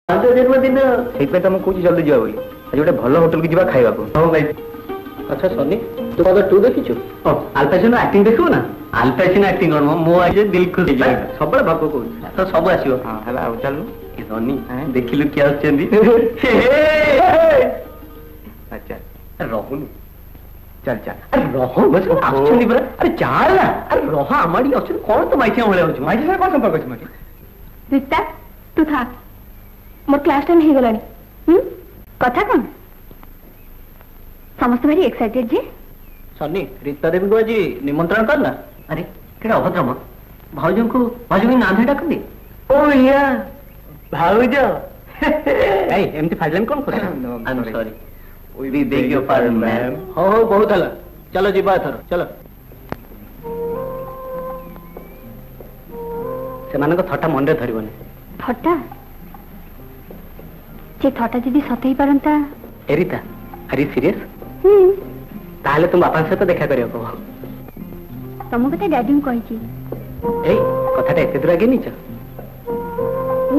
जन्मदिन से तुमको कौन जल्दी जावा बोली आज गोटे भल होटल की जावा खाइबा को। हां भाई। अच्छा सनी तू कदा टू देखिछु? अल्पासिनो एक्टिंग देखिबो ना? अल्पासिनो एक्टिंग करमो मो आज दिल खुश जाय सबले भाग को तो सब आसीबो। हां हला आ चलनु ए सनी देखिलु क्या आछंदी। अच्छा रहूनु चल चल अरे रहो बस आछंदी बरा अरे चाल ना अरे रहो आमाडी आछन कोन तो माइथिया होले होछ माइथि से कोन संपर्क छ माइथि रीता तू था मोर क्लास टाइम हे गलानी कथा कौन समस्त भारी एक्साइटेड जे सनी रीता देवी को आज निमंत्रण करना। अरे केड़ा अभद्रम भाउजों को भाउजों की नाम डाक दे। ओ या भाउज ए एमती फाइलम कौन कर? I am sorry we beg your pardon ma'am. हो बहुत हला चलो जीवा एथर चलो से मानको थट्टा मन रे धरिबनी। थट्टा जे थट्टा जदी सतई परंता एरिता आर यू सीरियस? ताहले तुम बापा से तो देखा करियो को तुम कथा डैडी को कहि छी ए कथाटा एते दूर आगे नीच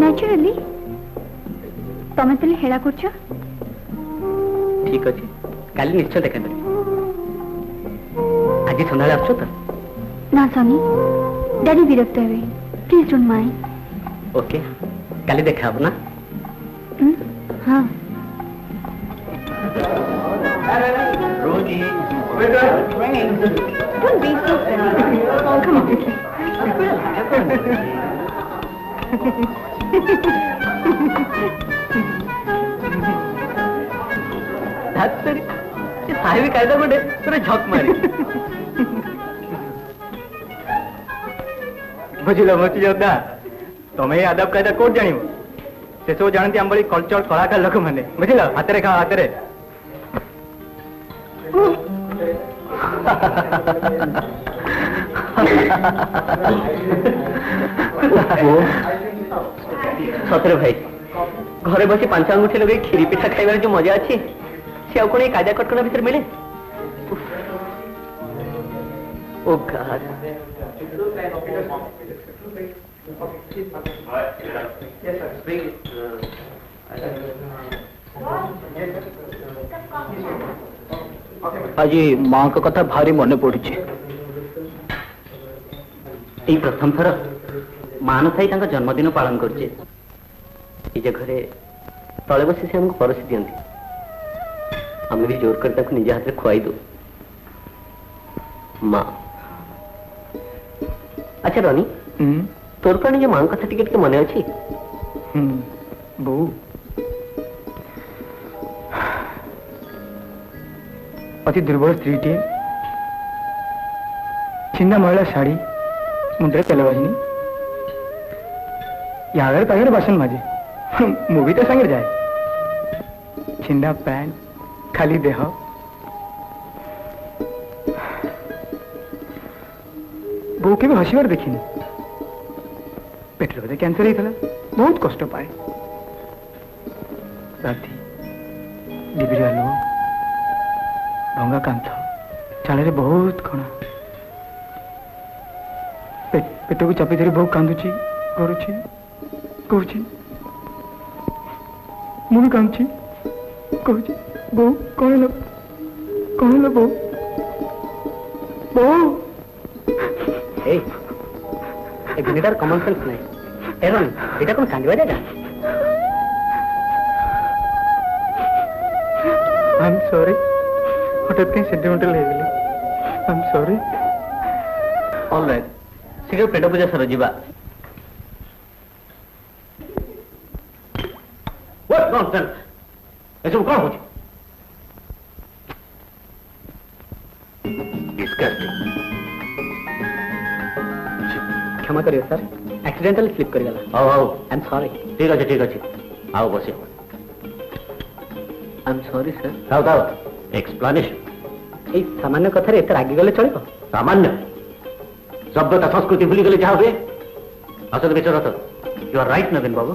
नेचुरली तुम तले हेला करछ। ठीक अछि काली निश्चय देखा करियो आज संध्याळे आछो त ना सनी डैडी विरक्त हेबे प्लीज डोंट माइंड। ओके काली देखा अब ना? हां रोजी don't be so silly. Oh, come on. that's it. ये साहिबी कायदा बड़े तेरे झक मारे बुझिल मची जोदा तमे आदब कायदा कोड जानिबो से सब जानती आंबली कल्चर कलाकार लोक माने बुझिल हाथ रे खा हाथ रे सतरे भाई घरे बसी पांच अंगुठी लगे खीरी पिठा खाइबार जो मजा अच्छी से कौन काजा कटकणा भीतर मिले? ओ गॉड आज माँ का कथा भारी मन पड़ी प्रथम थर माँ न थी जन्मदिन पालन करे घरे तले बसी से हमको परसी दिखती आम भी जोर कर निज हाथ में खुआई दो माँ। अच्छा रनी तोर पर निज माँ कथा टिके मन अच्छी बो अति दुर्बल स्त्री टे चिन्ना महिला शाड़ी मुंडे तेल बजनी यागर पाखे बासन माजे मुवी तो संगे जाए छिंदा पैंट खाली देह बो के हसबार देखनी पेटर बोधे कैंसर होता बहुत कष्ट पाए राति डिबिरी आलु भंगा कांथ चाल बहुत कणा पेट को चापी धरी बहुत कांदुची करुची कहूची मु भी कांदुची कहूची बो कौन लो बो बो ए भिनेटार कॉमन सेंस नहीं एरन एटा कोन कांदवा जागा आई एम सॉरी हठात कहीं सेंटिमेंटल हो गली आई एम सॉरी ऑल राइट शीघ्र पेट पूजा सर जीवा व्हाट नॉनसेंस ऐसे कौन हो क्षमा करिए सर एक्सीडेंटली स्लिप कर गला आओ आई एम सॉरी ठीक अच्छे आओ बसे आई एम सॉरी सर दाओ एक्सप्लेनेशन ए सामान्य कथा रे एते रागी गले चलिबो सामान्य सभ्यता संस्कृति भूली गले जा हुए असद विचार तो you are right Naveen Babu